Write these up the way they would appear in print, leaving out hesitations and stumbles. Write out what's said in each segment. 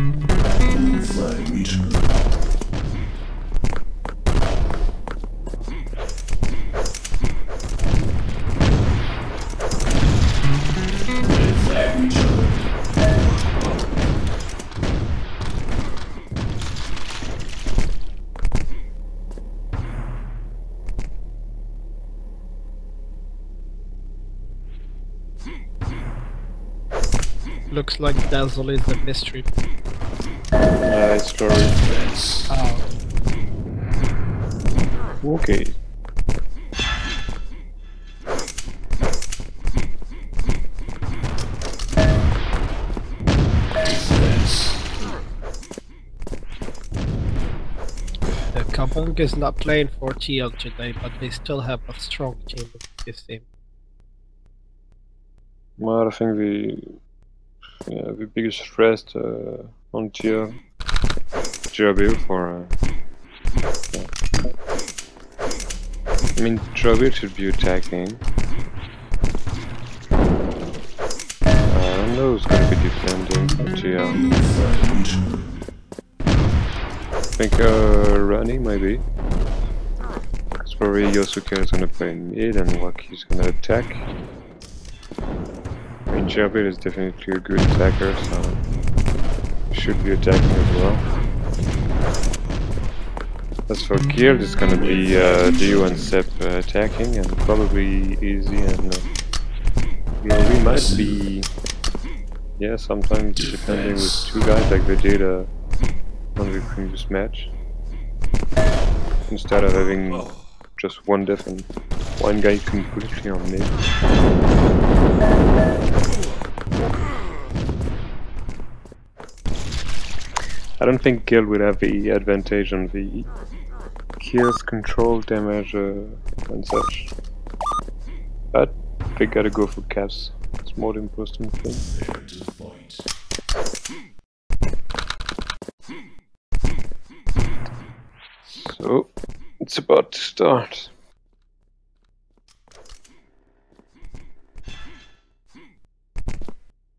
Flag returned. Flag returned. Looks like Dazzle is a mystery. It's story. Oh. Okay. Kabong is not playing for TL today, but they still have a strong team in this team. Well, I think the biggest threat on tier Jirabil for. I mean, Jirabil should be attacking. I don't know who's gonna be defending for tier. I think Rani maybe. Because probably Yosuke is gonna play mid and Waki's gonna attack. I mean, Jirabil is definitely a good attacker, so he should be attacking as well. As for Guild, it's gonna be Dio and Sep attacking, and probably Easy and we might be, yeah, sometimes defending with two guys like they did on the previous match, instead of having just one def and one guy completely on mid. I don't think Guild will have the advantage on the kills, control, damage and such, but they gotta go for caps. It's more the important thing. So it's about to start.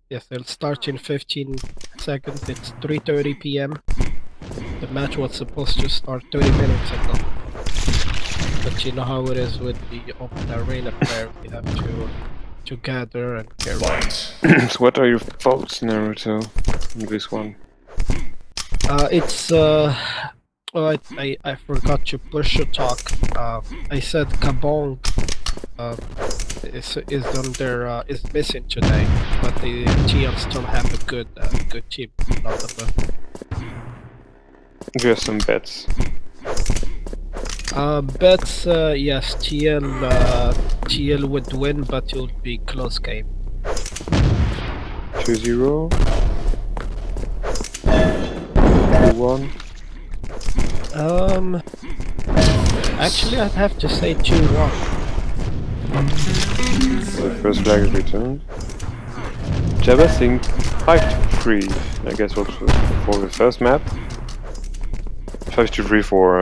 Yes, it'll start in 15 seconds. It's 3:30 PM. The match was supposed to start 30 minutes ago. But you know how it is with the open arena player. We have to gather and get right. So what are your thoughts, Naruto, on this one? It's oh, I forgot to push a talk. I said Kabong is missing today, but the TL still have a good team. Do you have some bets? Bets, yes, TL would win, but it would be close game. 2-0? 2-1? Actually I'd have to say 2-1. The first flag is returned. Jabba think 5-3, I guess, what for the first map. 5-3 for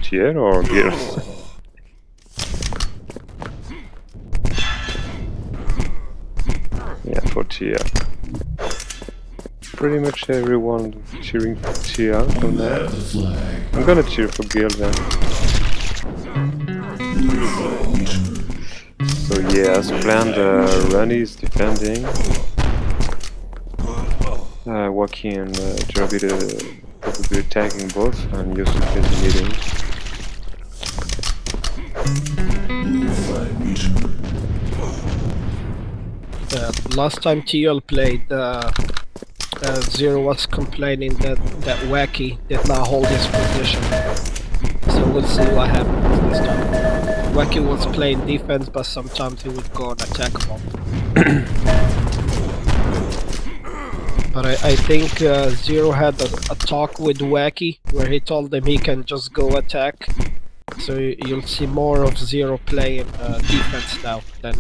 TL or Gear? Yeah, for TL. Pretty much everyone cheering for TL on that. I'm gonna cheer for Gil then. So yeah, as planned, Rani is defending. Waki and Jirabil probably attacking both, and Yosuke is leading. Last time TL played, Zero was complaining that Wacky did not hold his position. So we'll see what happens this time. Wacky was playing defense, but sometimes he would go on attack mode. But I think Zero had a talk with Wacky where he told him he can just go attack. So you'll see more of Zero playing defense now than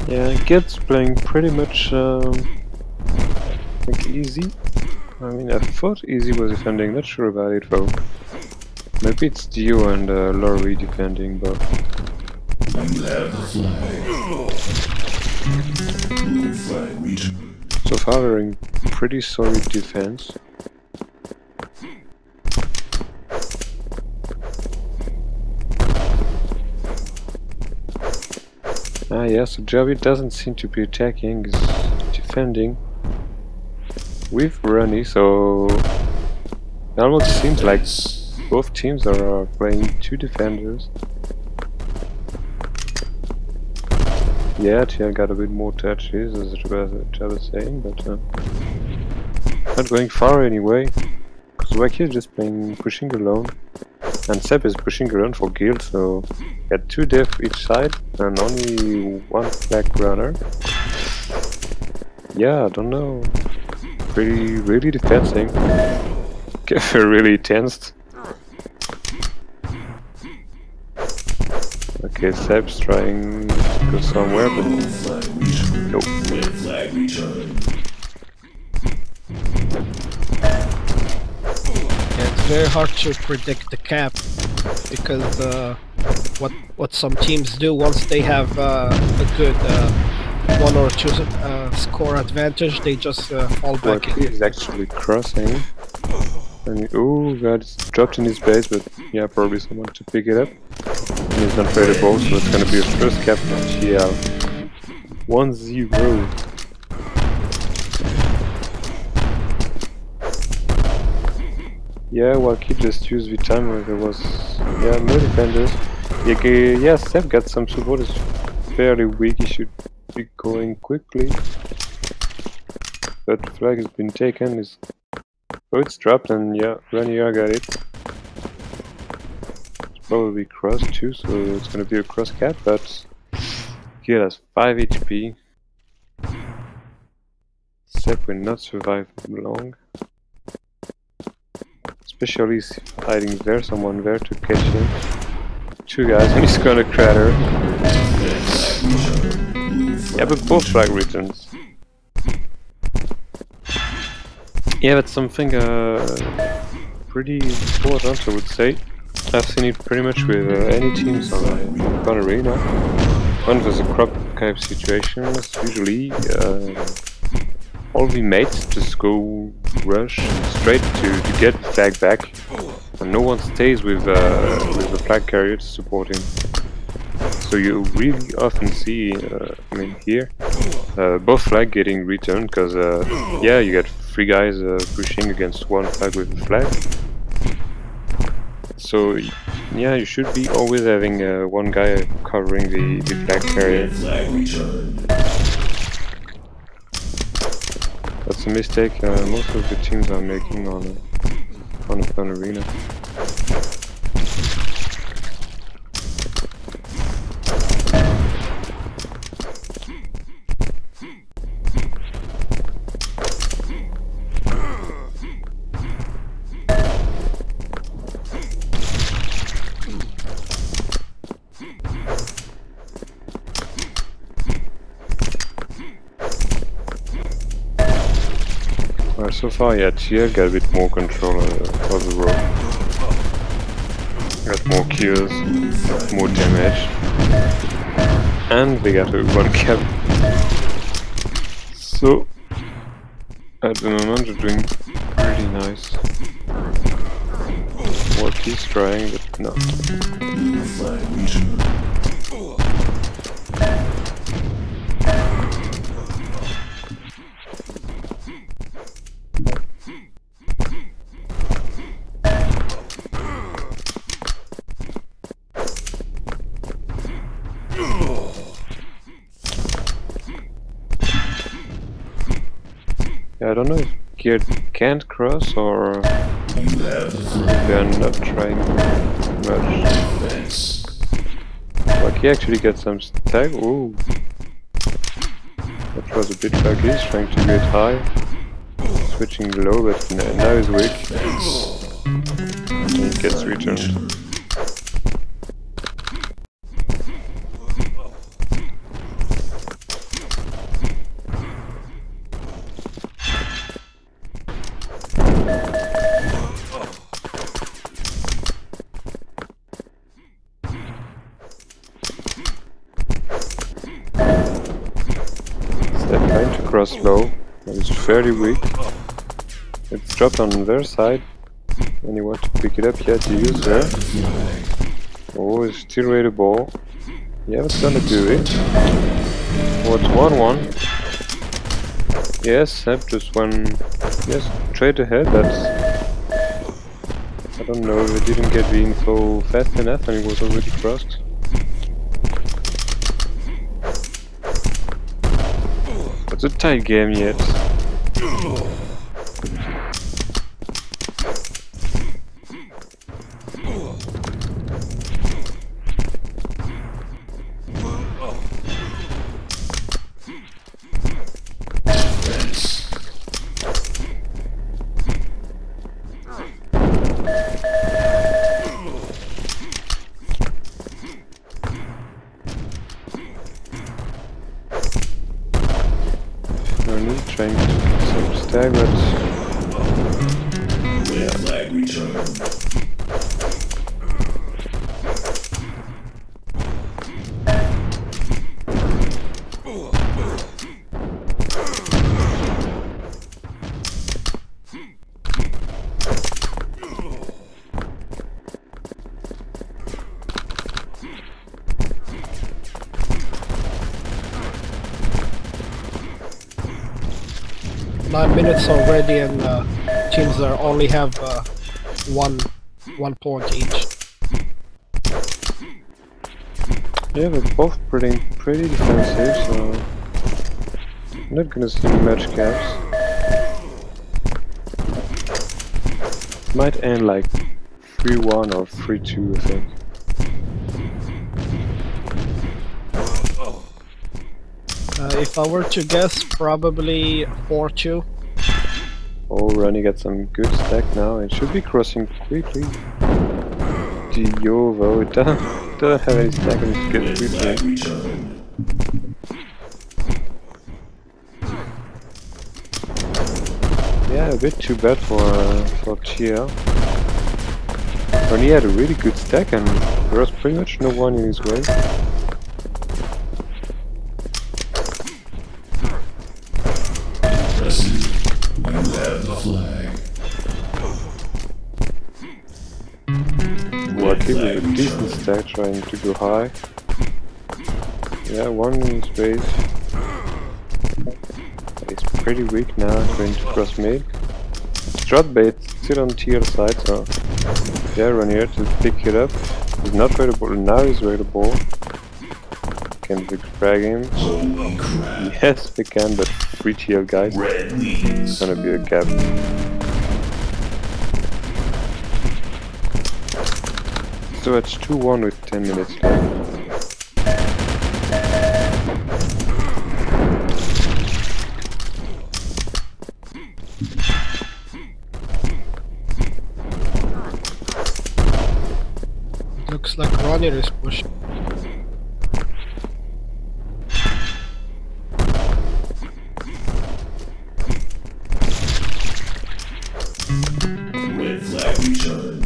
Yeah, Gil's playing pretty much like easy. I mean, I thought Easy was defending, not sure about it though. Maybe it's Dio and Laurie defending, but... So far we're in pretty solid defense. Ah yeah, so Javi doesn't seem to be attacking, he's defending with Ronnie, so it almost seems like both teams are playing two defenders. Yeah, Tia got a bit more touches, as Jav was saying, but not going far anyway, because Wacky is just pushing alone. And Seb is pushing around for guild, so got 2 deaths each side and only 1 flag runner. Yeah, I don't know. Really defending. Really tensed. Okay, Seb's trying to go somewhere, but nope. It's very hard to predict the cap because what some teams do once they have a good 1 or 2 score advantage, they just fall back. He's actually crossing. And oh god, it's dropped in his base, but yeah, probably someone to pick it up. And he's not tradable, so it's gonna be a first cap for TL. 1-0. Yeah, Waki just used the time where there was no defenders. Yeah, Seb got some support, is fairly weak, he should be going quickly. But flag has been taken, it's dropped, and yeah, Ranier got it. It's probably cross too, so it's gonna be a cross cap, but he has 5 HP. Seb will not survive long. Especially he's hiding there, someone there to catch him. 2 guys, and he's gonna crater. Yeah, but both flag returns. Yeah, that's something pretty important, I would say. I've seen it pretty much with any teams on Fun Arena. When there's a crop type situations, usually all the mates just go rush straight to get the flag back, and no one stays with the flag carrier to support him. So you really often see, I mean here, both flag getting returned, because yeah, you get 3 guys pushing against 1 flag with the flag. So yeah, you should be always having 1 guy covering the flag carrier. That's a mistake most of the teams are making on a Fun Arena. Well, so far, yeah, TL got a bit more control of the road. Got more kills, more damage, and they got a 1 cap. So, at the moment, they're doing pretty nice. Walkie's trying, but no. Yeah, I don't know if Gear can't cross or they are not trying much. Like he actually got some tag. Ooh, that was a bit buggy. He's trying to get high, switching low, but now he's weak. And he gets returned. Trying to cross low. It's fairly weak. It's dropped on their side. And you want to pick it up, yeah, to use there. Oh, it's still ready to ball. Yeah, it's gonna do it. Oh, it's 1-1. Yes, Seb just went. Yes, straight ahead, that's. I don't know, they didn't get the info fast enough and it was already crossed. It's a tight game yet. Trying to get some staggers. Red flag return. Minutes already, and teams are only have one point each. Yeah, they're both pretty defensive, so I'm not gonna see much gaps. Might end like 3-1 or 3-2, I think. If I were to guess, probably 4-2. Oh, Ronnie got some good stack now. It should be crossing quickly. Dio, though, it doesn't have any stack and it's good quickly. Yeah, a bit too bad for Chia. Ronnie had a really good stack and there was pretty much no one in his way. Lucky with a decent stack trying to go high. Yeah, one in space. It's pretty weak now, trying to cross mid. Strut bait still on tier side, so yeah, run here to pick it up. He's not ready to ball, now he's ready to ball. Can big frag him. Yes, we can, but 3 TL guys. It's gonna be a gap. So it's 2-1 with 10 minutes left. Looks like Ronnie is pushing. Red flag returned.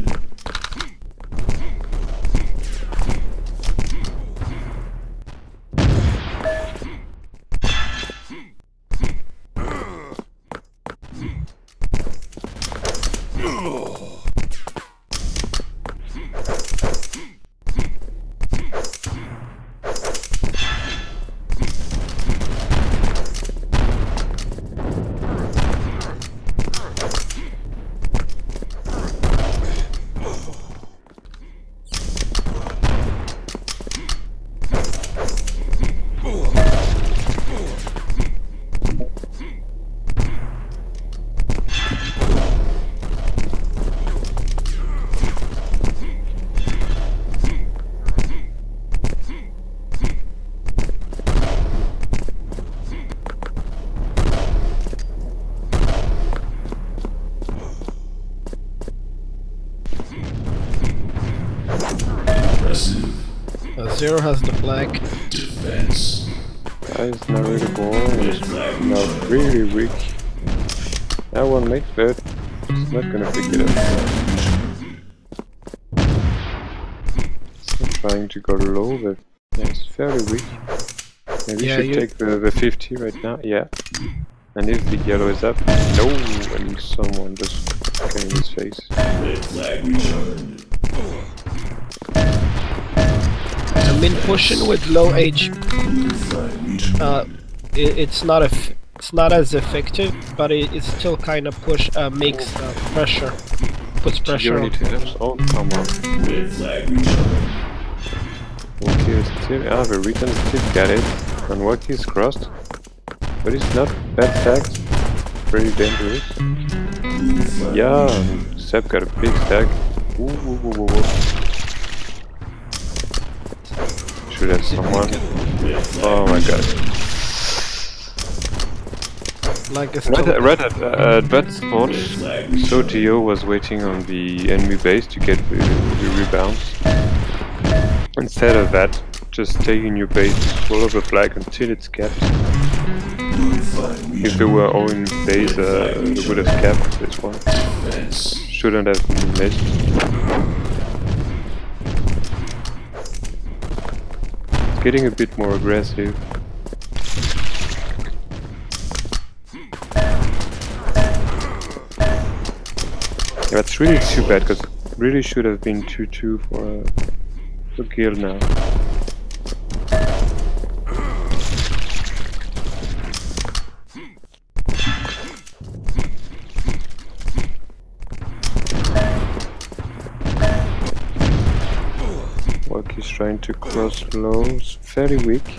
Zero has the flag. Defense. Guys, now ready to ball. It's now really weak. That one makes it. It's not gonna pick it up. Still trying to go low, but yeah, it's fairly weak. Maybe Yeah, you should take the 50 right now. Yeah. And if the yellow is up, no, and someone just came in his face. Red flag returned. I mean, pushing with low HP, Blue flag returned. it's not as effective, but it's still kind of makes pressure, puts pressure on. Oh, come on. Red flag returned. Okay, still, the return still got it. And Wacky is crossed. But it's not bad fact. Pretty dangerous. Blue flag Yeah, returned. and Seb got a big stack. Ooh. Should have someone. Red flag Oh my god. Like it's Right at that spot, Red flag returned. Sotio was waiting on the enemy base to get the rebounds. Instead of that, just stay in your base, follow the flag until it's capped. Blue flag If they were all in base, they would have capped this one. Defense. Shouldn't have missed. It's getting a bit more aggressive. That's really too bad, because really should have been 2-2 for kill now. Walkie's trying to cross low, it's fairly weak.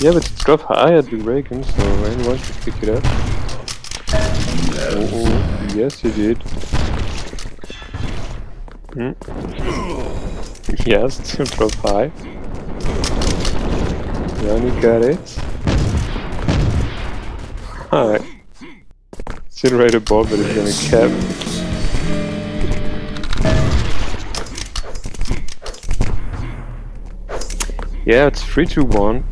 Yeah, but it's drop high at the Reagan, so anyone should pick it up. Oh, yes he did. Yes, still drop high. Yanni got it. Alright. Still right above, but it's gonna cap. Yeah, it's 3-2-1.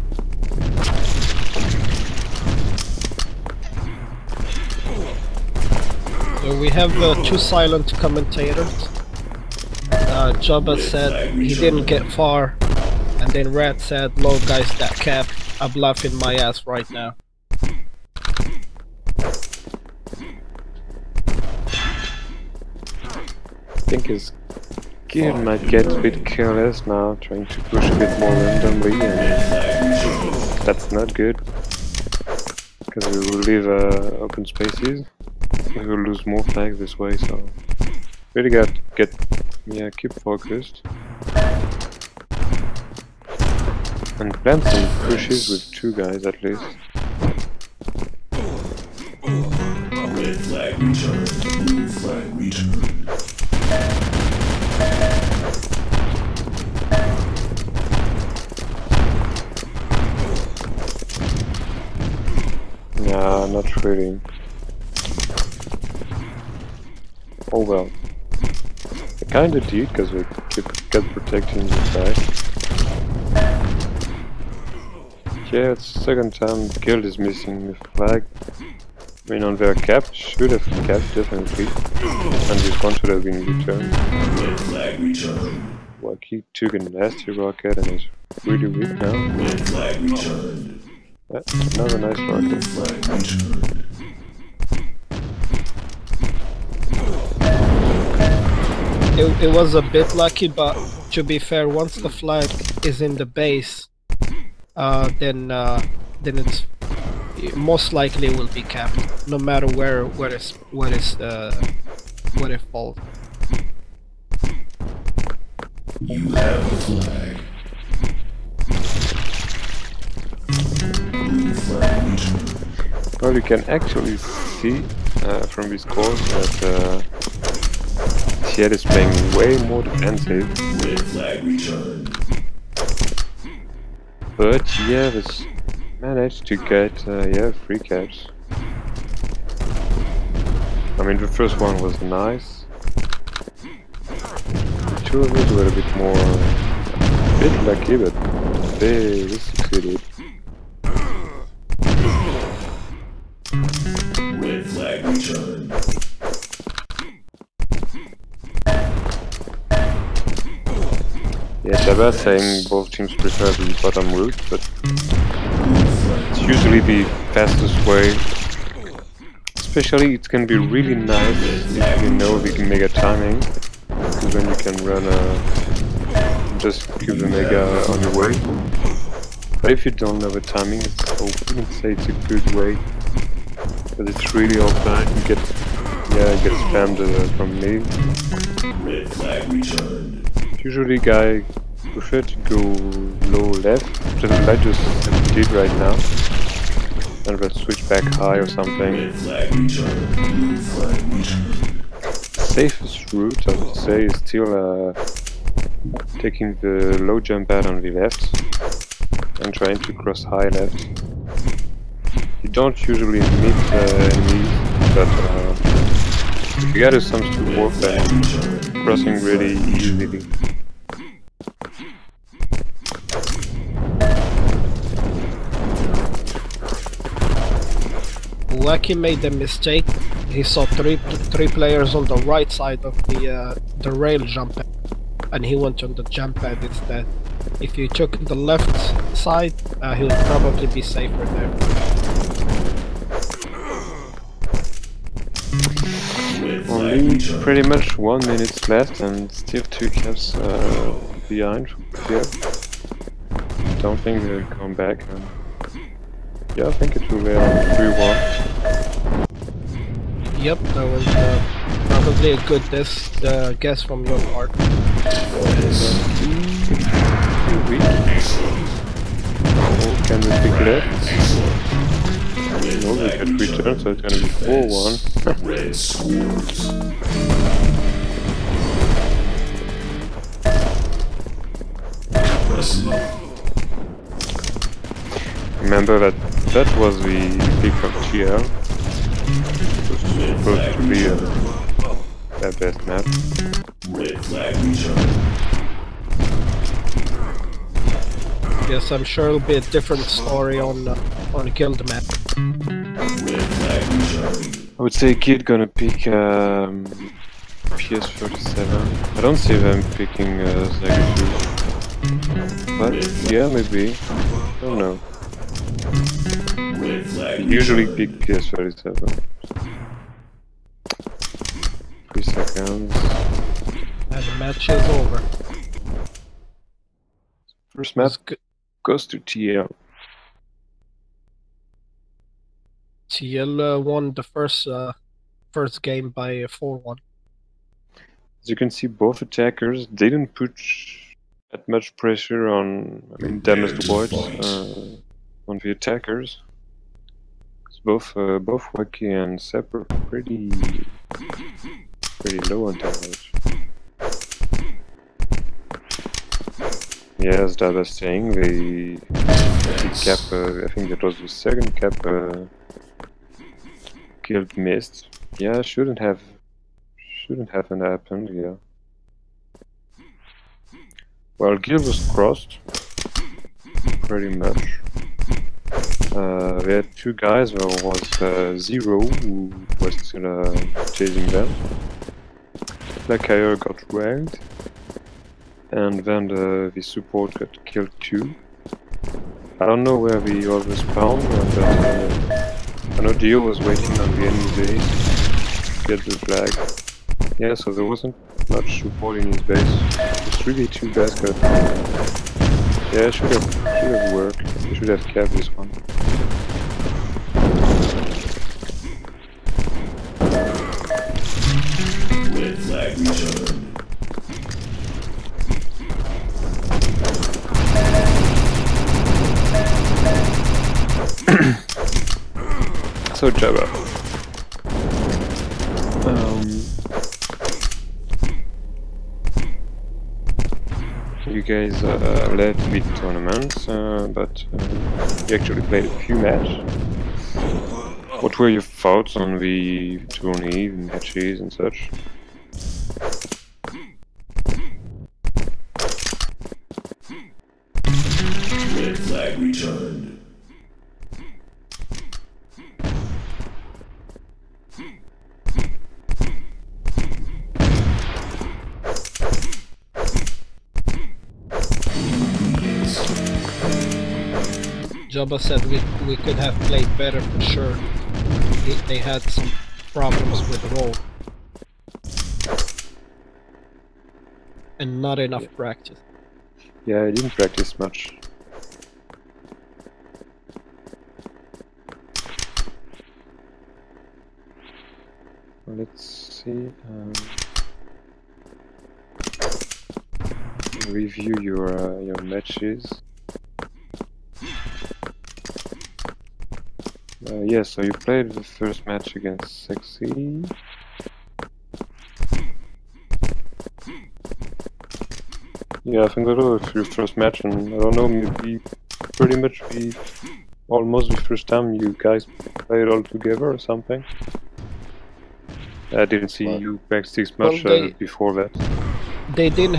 So we have two silent commentators. Jabba said he didn't get far, and then Red said, "Low guys, that cap, I'm laughing my ass right now." I think his gear might get a bit careless now, trying to push a bit more randomly, and that's not good. Because we will leave open spaces. We will lose more flags this way, so really keep focused. And plan some pushes with two guys at least. Red flag returned. Blue flag returned. Nah, not really. Oh well. I kinda did, because we kept protecting the side. Yeah, it's the second time Guild is missing the flag. I mean, on their cap, should have capped definitely. And this one should have been returned. Red flag returned. Wacky took a nasty rocket and is really weak now. Red flag returned. Another nice rocket. Flag returned. It was a bit lucky, but to be fair, once the flag is in the base, then it's most likely will be capped, no matter where it falls. You have the flag. Blue flag returned. Well, you can actually see from this course that Tiet is playing way more defensive. Red flag returned. But yeah, this managed to get 3 caps. I mean, the first one was nice. The two of us were a bit lucky, but they succeeded. Red flag returned. Yeah, Java saying both teams prefer the bottom route, but it's usually the fastest way. Especially it can be really nice if you know the mega timing, because then you can run just kill the mega on your way. But if you don't know the timing, I wouldn't say it's a good way. But it's really offline. You get spammed from me. Red flag returned. Usually, guy prefer to go low left, just like I just did right now, and then switch back high or something. Red flag returned. Blue flag returned. Safest route, I would say, is still taking the low jump pad on the left and trying to cross high left. You don't usually meet enemies, but if you gotta some support, then crossing really easily. Wacky made a mistake. He saw three players on the right side of the rail jump pad, and he went on the jump pad instead. If you took the left side, he would probably be safer there. Only pretty much 1 minute left and still 2 caps behind here. Don't think they'll come back. Yeah, I think it will be 3-1. Yep, that was probably a good guess from your part. Weak. Oh, can we pick it up? No, they get return, so it's gonna be 4-1. Red scores. Remember that was the pick of TL. It was supposed to be their best map. Red flag returned. Yes, I'm sure it'll be a different story on Guild map. Red flag returned. I would say Kid gonna pick PS37. I don't see them picking Zagasu. But yeah, maybe. I don't know. Red flag Usually pick PS37. 3 seconds. And the match is over. First map goes to TL. TL won the first game by 4-1. As you can see, both attackers didn't put that much pressure on, damaged voids on the attackers. Both Wacky and Sepp are pretty low on damage. Yeah, as Dada was saying, the cap, I think that was the second cap Guild missed. Yeah, shouldn't have happened, yeah. Well, Guild was crossed, pretty much. We had 2 guys, there was Zero, who was still chasing them. Black Hire got ragged, and then the support got killed too. I don't know where the others spawned, but I know Dio was waiting on the enemy base to get the flag. Yeah, so there wasn't much support in his base. Just really 2 guys got... Yeah, should have worked. We should have kept this one. Red flag returned. So Jabba. You guys led the tournament, but you actually played a few matches. What were your thoughts on the tourney, matches and such? Red flag returned. Jabba said we could have played better for sure. They had some problems with roll. And not enough practice. Yeah, I didn't practice much. Let's see. Review your matches. Yeah, so you played the first match against Sexy. Yeah, I think that was your first match, and I don't know, maybe pretty much almost the first time you guys played all together or something. I didn't see you practice much before that. They didn't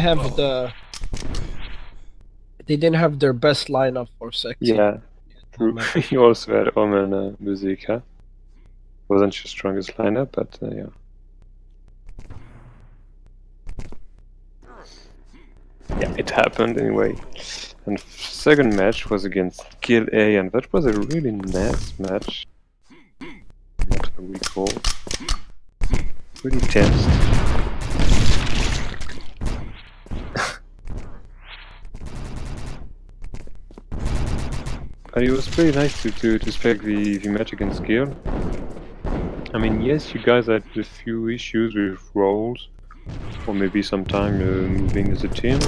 have their best lineup for Sexy. Yeah, true. You also had Omen and Musica. Wasn't your strongest lineup, but yeah. Yeah, it happened anyway. And second match was against Guild A, and that was a really nice match. What I recall. Really tensed. It was pretty nice to spec the match against Guild. I mean, yes, you guys had a few issues with roles, or maybe some time moving as a team.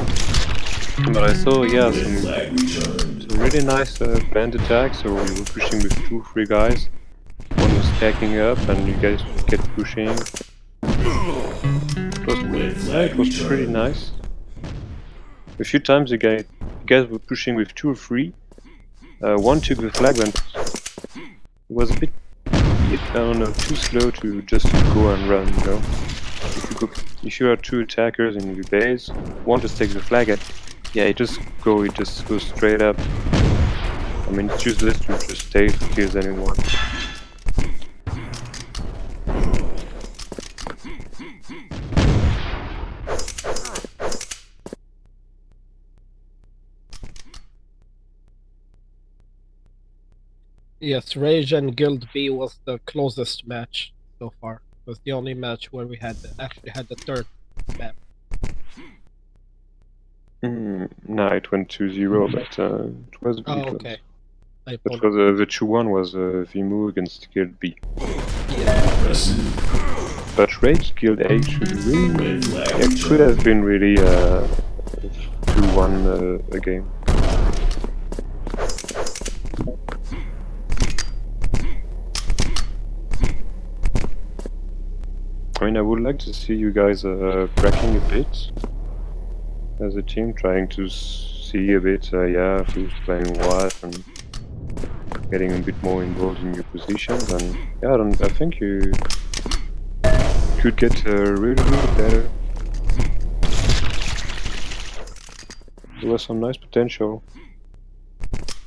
But I saw, yeah, some really nice band attacks, or you were pushing with 2 or 3 guys. One was stacking up, and you guys kept pushing. It was pretty nice. A few times you guys were pushing with 2 or 3. One took the flag, and it was a bit, I don't know, too slow to just go and run, you know. If you are 2 attackers in your base, one just takes the flag, and yeah, it just goes straight up. I mean, it's useless to just stay if it kills anyone. Yes, Rage and Guild B was the closest match so far. It was the only match where we actually had the third map. No, it went 2-0, but it was really close. Okay. But for the 2-1 was Vimu against Guild B. Yeah. But Rage Guild A should really, could have been really 2-1 a game. I mean, I would like to see you guys cracking a bit as a team, trying to see a bit, yeah, who's playing what, and getting a bit more involved in your positions. And yeah, I think you could get really better. There was some nice potential.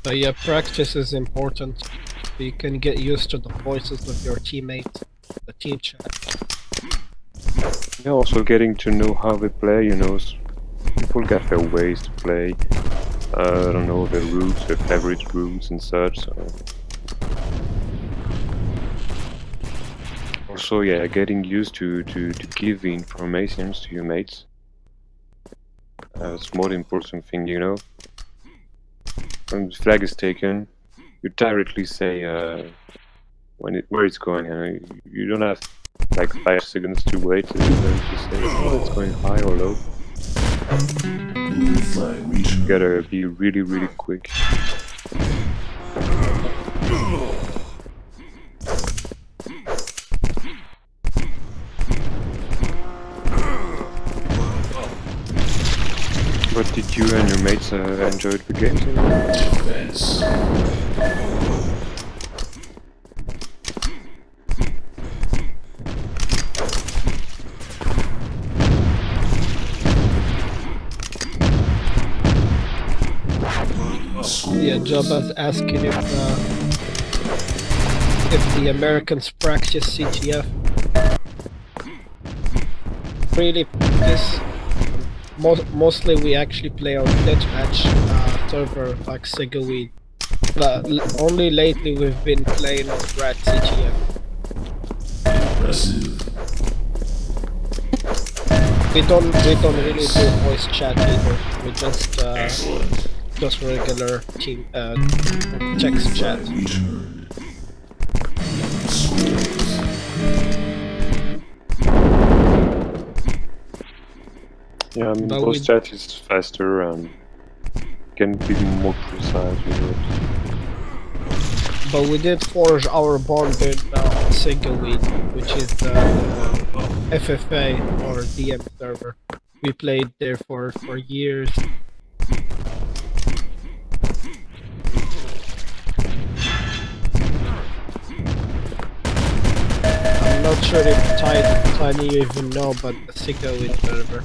But yeah, practice is important. You can get used to the voices of your teammates, the team chat. Yeah, also getting to know how they play, you know, people got their ways to play, I don't know, their routes, their favorite routes and such, so. Also, yeah, getting used to give the information to your mates. It's more the important thing, you know. When the flag is taken, you directly say where it's going, and you don't have like 5 seconds to wait and then to say, oh, it's going high or low. You gotta be really quick. What did you and your mates enjoy the game? Yeah, Jabba's asking if the Americans practice CTF. Really practice. Mostly we actually play on deathmatch server like Segaweed. But only lately we've been playing on Rat CTF. Impressive. We don't really do voice chat either. We just Excellent. regular team text chat. Returned. Yeah, I mean, But voice chat is faster and can be more precise with it. But we did forge our bond in Sigaweed, which is the FFA or DM server. We played there for years. I'm not sure if Tiny you even know, but the Sigaweed server.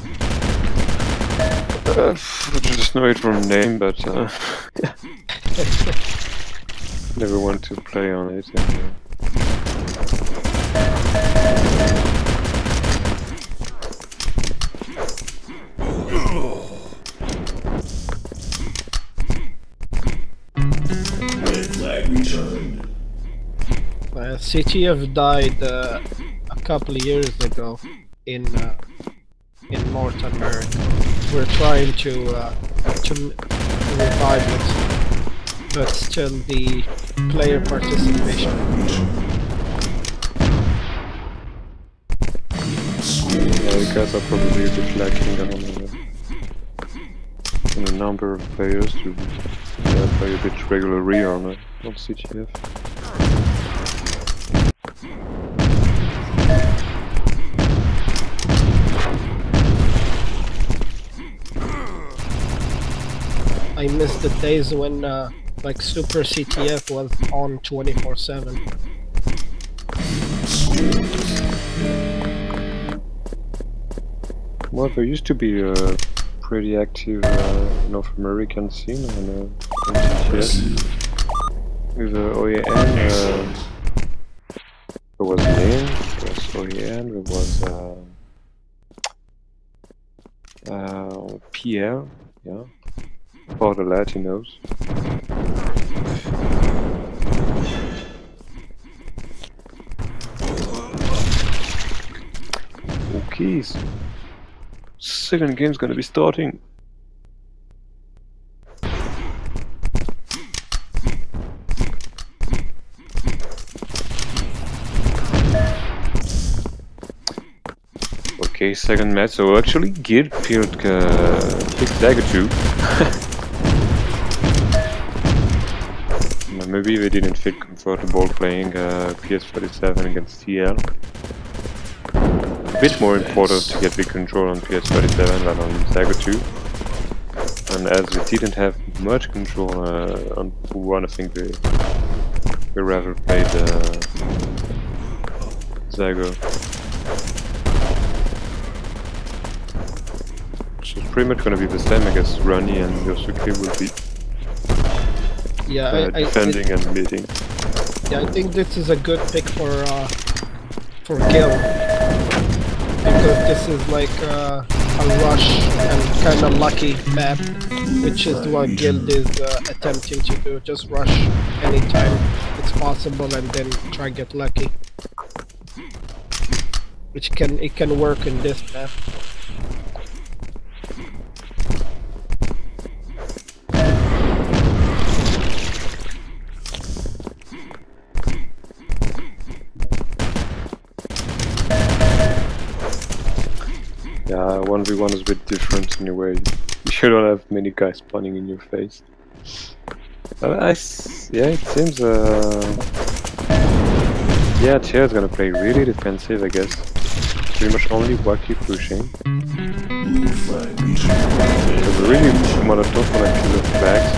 I just know it from name, but never want to play on it. Red flag returned. CTF died a couple of years ago in North America. We're trying to revive it, but still the player participation. Yeah, you guys are probably a bit lacking on a number of players to play a bit regularly on CTF. I miss the days when like Super CTF was on 24/7. Well, there used to be a pretty active North American scene on CTF. With OEN, there was Lane, there was OEN, there was PL, yeah, for the Latinos. Okay, so second game's gonna be starting. Okay, second match. So actually, Gil picked Dagger 2. Maybe they didn't feel comfortable playing PS37 against TL. A bit more important to get the control on PS37 than on Dagger 2. And as they didn't have much control on one, I think they rather played Zago. So it's pretty much gonna be the same, I guess. Ronnie and Yosuke will be defending and leading. Yeah, I think this is a good pick for Gil, because this is like a rush and kind of lucky map, which is what Guild is attempting to do. Just rush anytime it's possible and then try and get lucky. Which it can work in this map. Yeah, 1v1 is a bit different in a way. You don't have many guys spawning in your face. Yeah, it seems yeah, Chair is gonna play really defensive, I guess. Pretty much only Wacky pushing. Because we really don't want to kill the flags.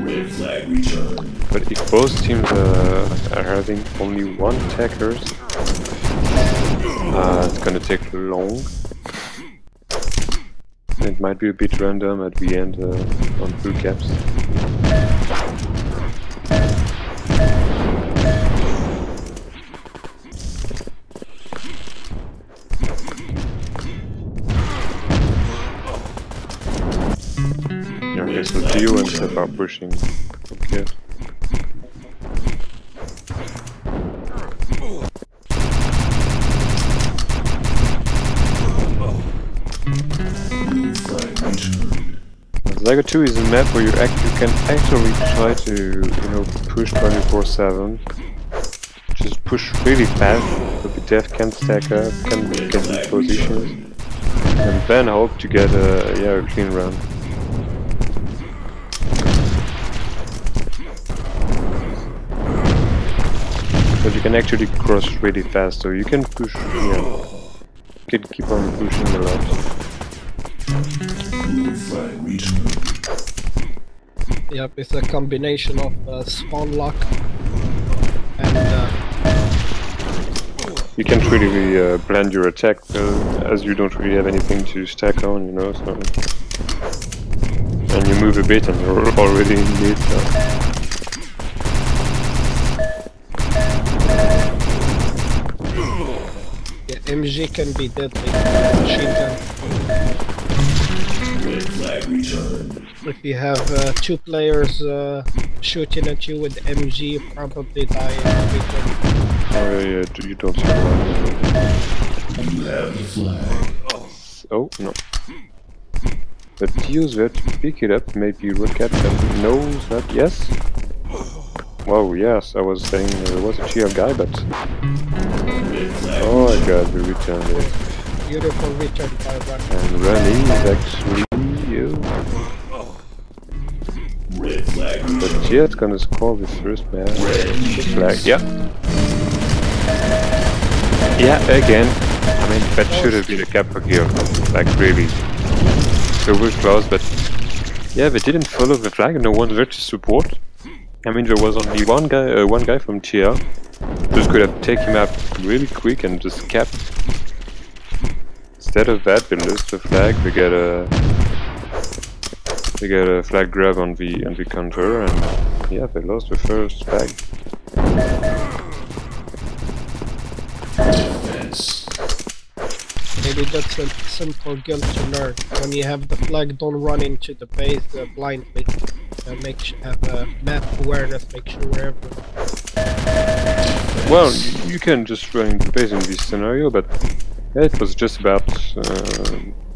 Red flag returned. But if both teams are having only one attackers, it's gonna take long. It might be a bit random at the end on blue caps. Okay, so Geo and Sep are pushing. Okay. Zaga 2 is a map where you can actually try to, push 24/7. Just push really fast, so the dev can stack up, can get in positions, and then hope to get a clean run. But you can actually cross really fast, so you can push, you can keep on pushing a lot. Yep, it's a combination of spawn lock and you can't really plan your attack as you don't really have anything to stack on, so... And you move a bit and you're already in mid, so... yeah, MG can be deadly. Machine gun. If you have 2 players shooting at you with MG, you probably die in every turn. Oh yeah, you don't survive. You have the flag. Oh, no. But use that to pick it up, maybe look at that knows that, yes? Whoa, yes, I was saying there was a GL guy, but... Oh my god, the return is... Beautiful return by Run. And running is actually... Red flag. But Jet's gonna score the first man. Flag, yeah. Yeah, again. I mean, that should have been a cap for Gear. Like, really. They were close, but... Yeah, they didn't follow the flag, no one there to support. I mean, there was only one guy from TR. Just could have taken him out really quick and just capped. Instead of that, they lost the flag, they get a flag grab on the counter, and yeah, they lost the first flag. Maybe that's a lesson for guild to learn. When you have the flag, don't run into the base blindly. Have a map awareness, make sure wherever. Well, you can just run into base in this scenario, but yeah, it was just about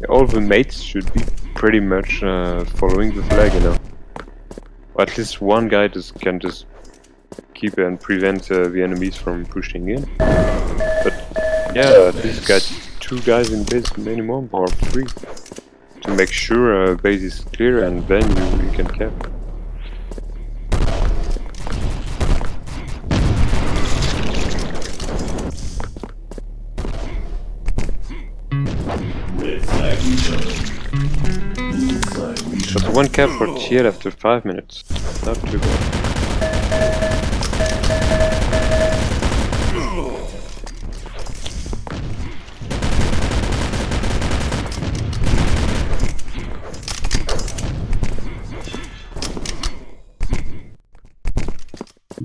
all the mates should be pretty much following the flag, Or at least one guy can just keep and prevent the enemies from pushing in. But yeah, at least got 2 guys in base minimum, or 3, to make sure base is clear, and then you can cap. But 1 cap for tier after 5 minutes. Not too bad.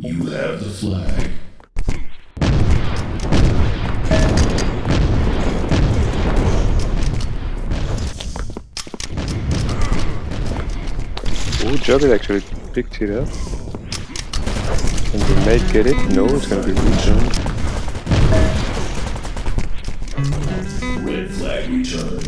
You have the flag. Oh, Jugger actually picked it up. Can the mate get it? No, it's gonna be returned. Red flag returned.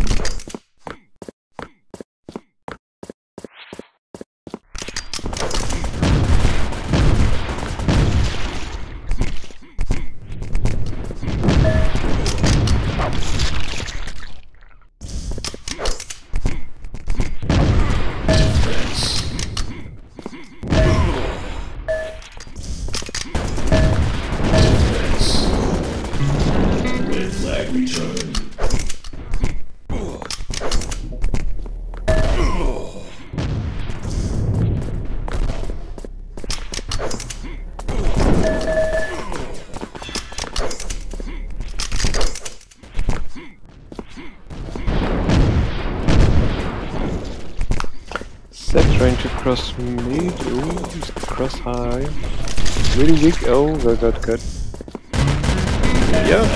Set trying to cross mid. Ooh, cross high. Really weak. Oh, that got cut. Yeah.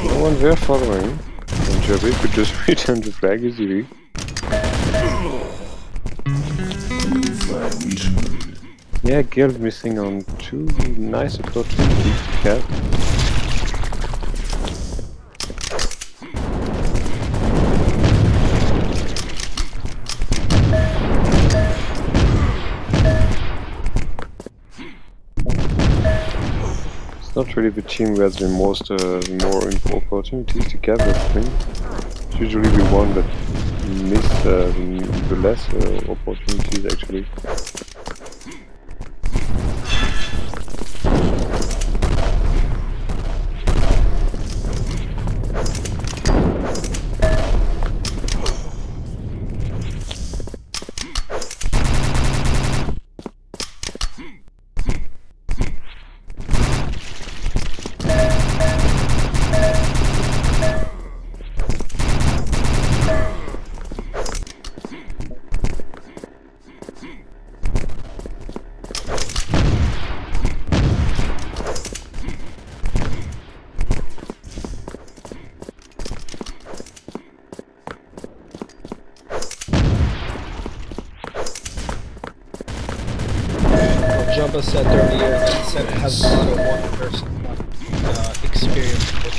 No one there following. And Joby could just return the flag easily. flag returned. Yeah, Guild missing on 2 nice opportunities to cap. It's not really the team who has the most more opportunities to cap that thing. It's usually the one that miss the less opportunities actually. Jumbo said earlier that Seth has a lot of one-person experience with.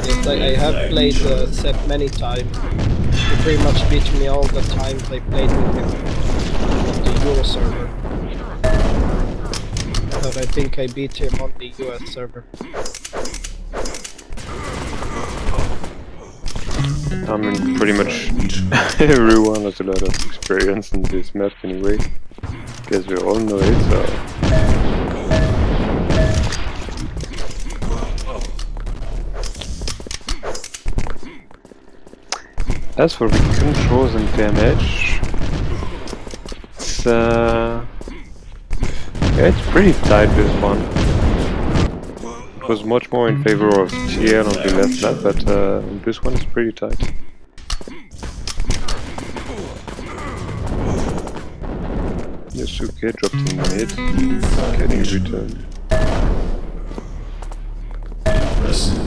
Yes, I have played Seth many times. He pretty much beat me all the times I played with him on the Euro server. But I think I beat him on the US server. I mean, pretty much everyone has a lot of experience in this map anyway. Guess we all know it, so... As for the controls and damage... yeah, it's pretty tight, this one. It was much more in favor of TL on the last map, but this one is pretty tight. Yosuke dropped in mid, getting a return. Impressive.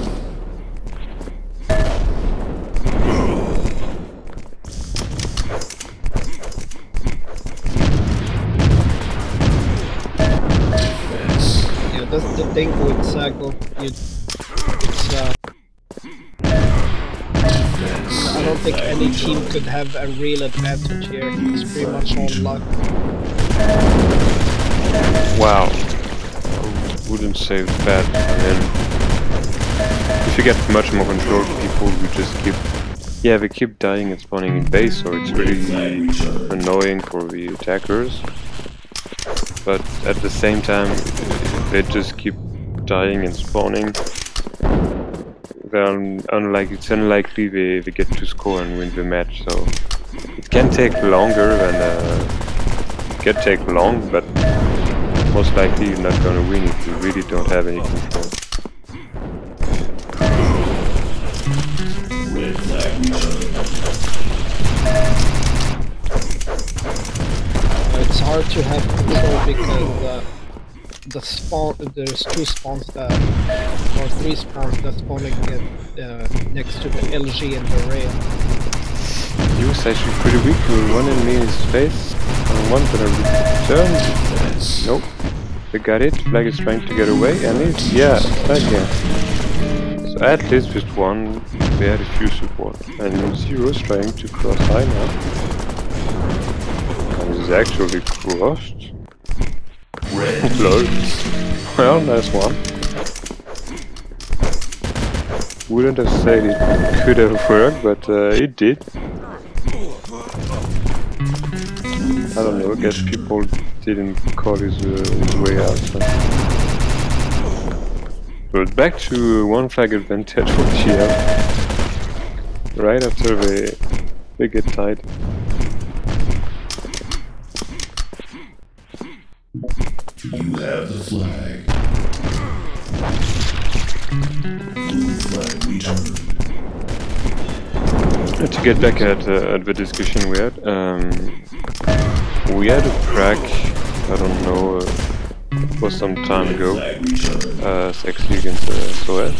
Yeah, that's the thing with Sago. I don't think any team could have a real advantage here. It's pretty much on luck. Wow, I wouldn't say that. I mean, if you get much more control, people will just keep... Yeah, they keep dying and spawning in base, so it's really annoying for the attackers. But at the same time, if they just keep dying and spawning, it's unlikely they get to score and win the match, so it can take longer than it can take long, but most likely you're not gonna win if you really don't have any control. It's hard to have control because there's 2 spawns that, or 3 spawns that spawn next to the LG and the rail. He was actually pretty weak with one enemy in his face, and one gonna return. Nope. They got it, Flag is trying to get away, and it's, yeah, Flag, yeah. So at least with one, they had a few support. And Zero's trying to cross high now. And he's actually crossed. Lol. Well, nice one. Wouldn't have said it could have worked, but it did. I don't know, I guess people didn't call his way out. So. But back to 1 flag advantage for TL. Right after they get tied. You have the flag. Blue flag returned. To get back at the discussion we had a crack, I don't know, it was some time ago, sexy against SOS,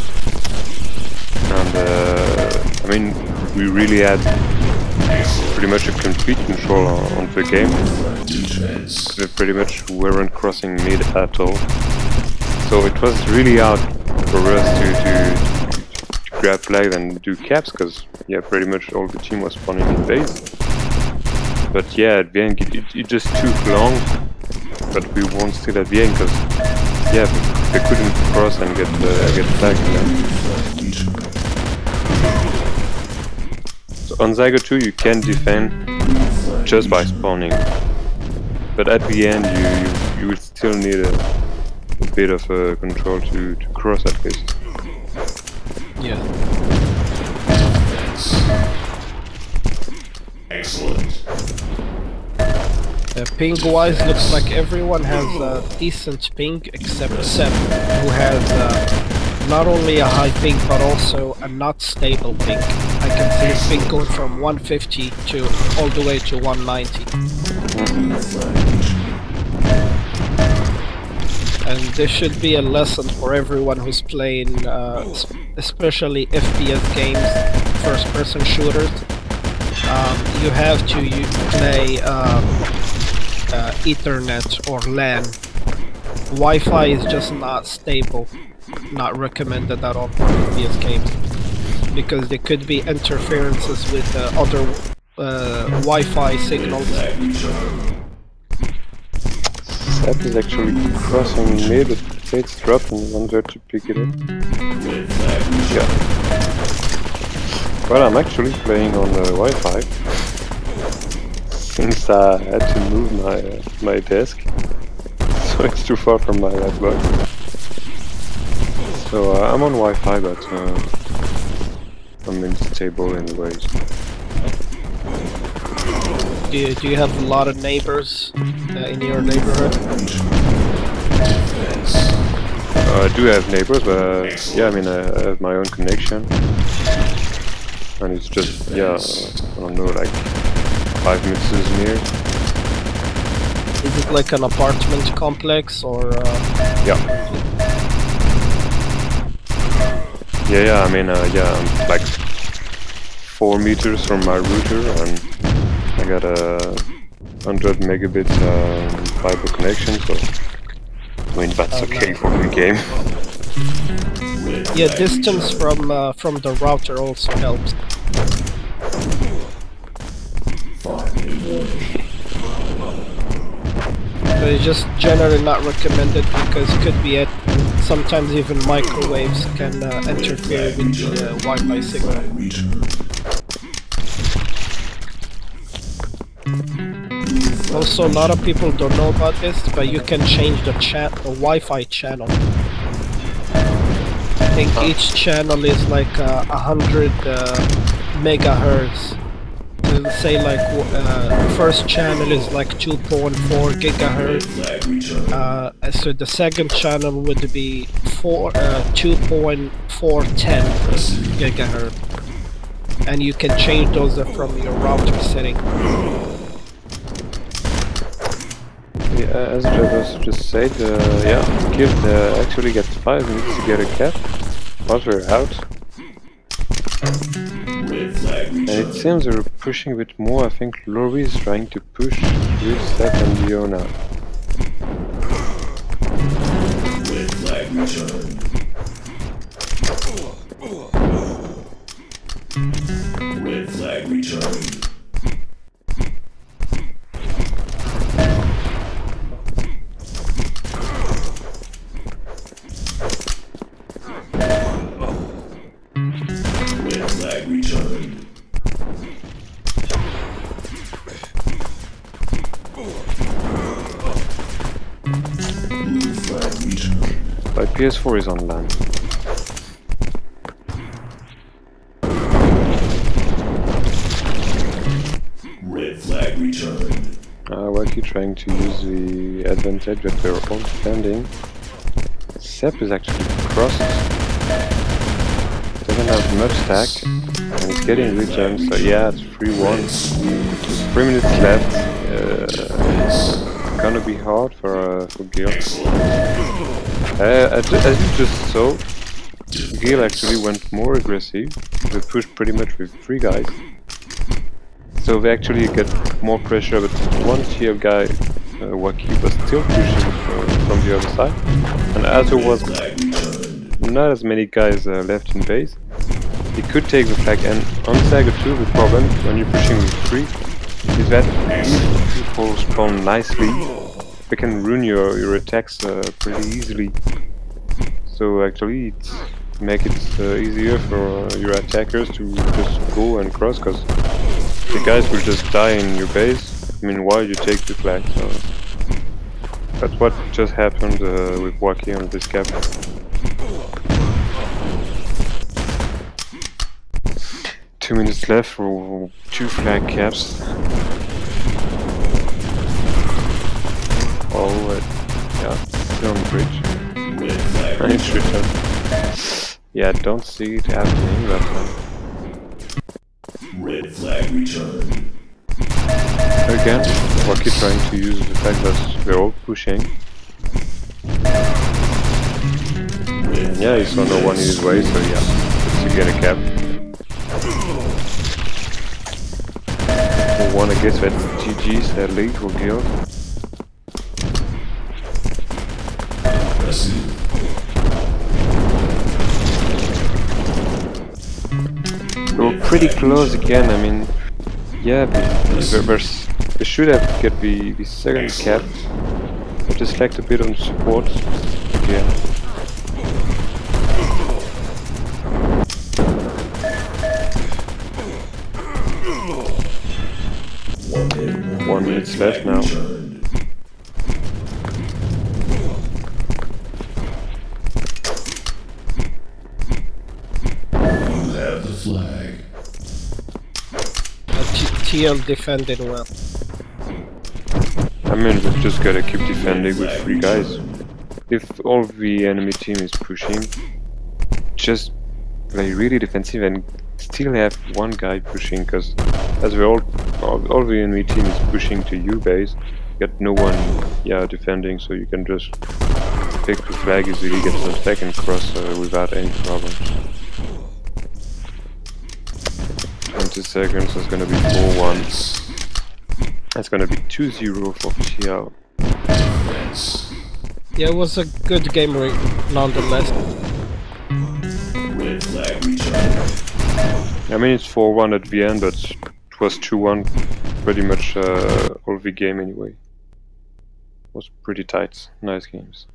and we really had pretty much a complete control on the game. We pretty much weren't crossing mid at all. So it was really hard for us to grab flags and do caps, because yeah, pretty much all the team was spawning in base. But yeah, at the end it just took long, but we won still at the end, because yeah, they couldn't cross and get flagged. So on Zygo 2 you can defend just by spawning, but at the end you will still need a bit of control to cross at least. Yeah. Excellent. Ping-wise, looks like everyone has a decent ping except Seb, who has not only a high ping but also a not stable ping. I can see his ping going from 150 to all the way to 190. And this should be a lesson for everyone who's playing, especially FPS games, first-person shooters. You have to play Ethernet or LAN. Wi-Fi is just not stable, not recommended at all for FPS games, because there could be interferences with other Wi-Fi signals. Sap is actually crossing mid, but it's dropping. I wonder to pick it up. Yeah. Well, I'm actually playing on the Wi-Fi, since I had to move my desk, so it's too far from my laptop. So I'm on Wi-Fi, but I'm unstable anyways. Do you have a lot of neighbors in your neighborhood? I do have neighbors, but yeah, I mean I have my own connection, and it's just, yeah, I don't know, like 5 minutes near. Is it like an apartment complex or? Yeah. Yeah. I mean, yeah, I'm like 4 meters from my router, and I got a 100 megabits fiber connection, so I mean that's okay for the game. Yeah, distance from the router also helps. But it's just generally not recommended, because it could be sometimes even microwaves can interfere with the Wi-Fi signal. Also, a lot of people don't know about this, but you can change the Wi-Fi channel. I think each channel is like 100 megahertz. So say like first channel is like 2.4 gigahertz. So the second channel would be 2.410 gigahertz. And you can change those from your router setting. Yeah, as Javas just said, yeah, Kid actually got 5 minutes to get a cap once we're out. And it seems we're pushing a bit more. I think Lori is trying to push with Seth and Diona. Red flag returned. Red flag returned. Red flag returned. Blue flag returned. My PS4 is on LAN. Red flag returned. Wacky trying to use the advantage that they're all defending. Sep is actually crossed. Doesn't have much stack, and it's getting regen, so yeah, it's 3-1. Just 3 minutes left. Gonna be hard for Gil. As you just saw, Gil actually went more aggressive. They pushed pretty much with 3 guys. So they actually get more pressure, but one TL guy, Waki, was still pushing from the other side. And as there was not as many guys left in base, he could take the flag. And on Saga 2, the problem when you're pushing with 3 is that if people spawn nicely, they can ruin your attacks pretty easily. So actually, it makes it easier for your attackers to just go and cross, because the guys will just die in your base, meanwhile you take the flag. So that's what just happened with Waki on this cap. Two minutes left for 2 flag caps. Oh, yeah, still on the bridge. And it's returned. Yeah, I don't see it happening, but Red flag returned. again, Waki trying to use the fact that they're all pushing. Yeah, he saw no one in his way, so yeah, let's get a cap. One, I guess that's GG, sadly, for Gil. We're pretty close again. I mean, yeah, they should have get the second cap. I just lacked a bit on support again. One minute left now. You have the flag. TL defended well. I mean, we just gotta keep defending with 3 guys. If all the enemy team is pushing, just play really defensive and still have 1 guy pushing, because as we all the enemy team is pushing to you base, you got no one defending, so you can just take the flag easily, get some second cross without any problem. 20 seconds is gonna be 4-1. That's gonna be 2-0 for TL. Yeah, it was a good game nonetheless. Red flag returned. I mean, it's 4-1 at the end, but it was 2-1 pretty much all the game anyway. It was pretty tight. Nice games.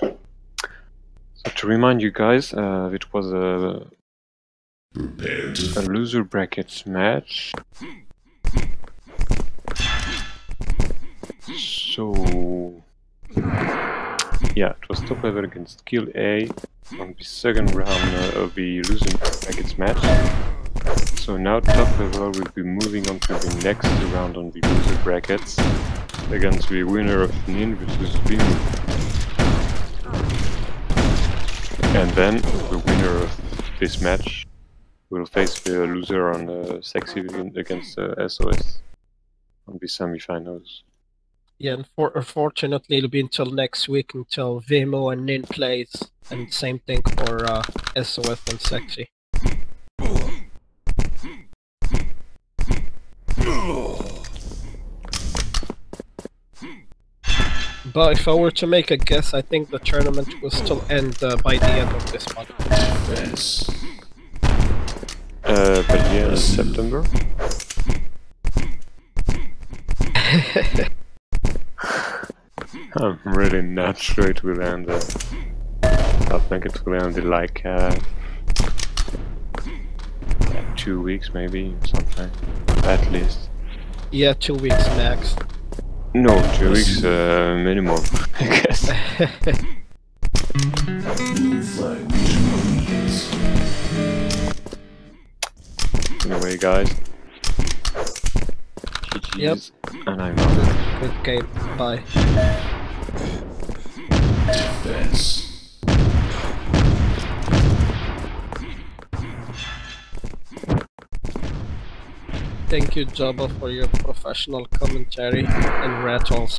So to remind you guys, it was a loser brackets match. So yeah, it was top level against Kill A on the second round of the loser brackets match. So now top level will be moving on to the next round on the loser brackets against the winner of Nin versus Vim. And then the winner of this match will face the loser on Sexy against SOS on the semi-finals. Yeah, and unfortunately it'll be until next week until Vimo and Nin plays, and same thing for SOS and Sexy. But if I were to make a guess, I think the tournament will still end by the end of this month. But yeah, September? I'm really not sure it will end. I think it will end in like 2 weeks maybe, something, at least. Yeah, 2 weeks max. No, 2 weeks minimum, I guess. Anyway, guys. GG's, yep. And I'm out. Good game. Bye. Defense. Thank you, Jabba, for your professional commentary, and Rat also.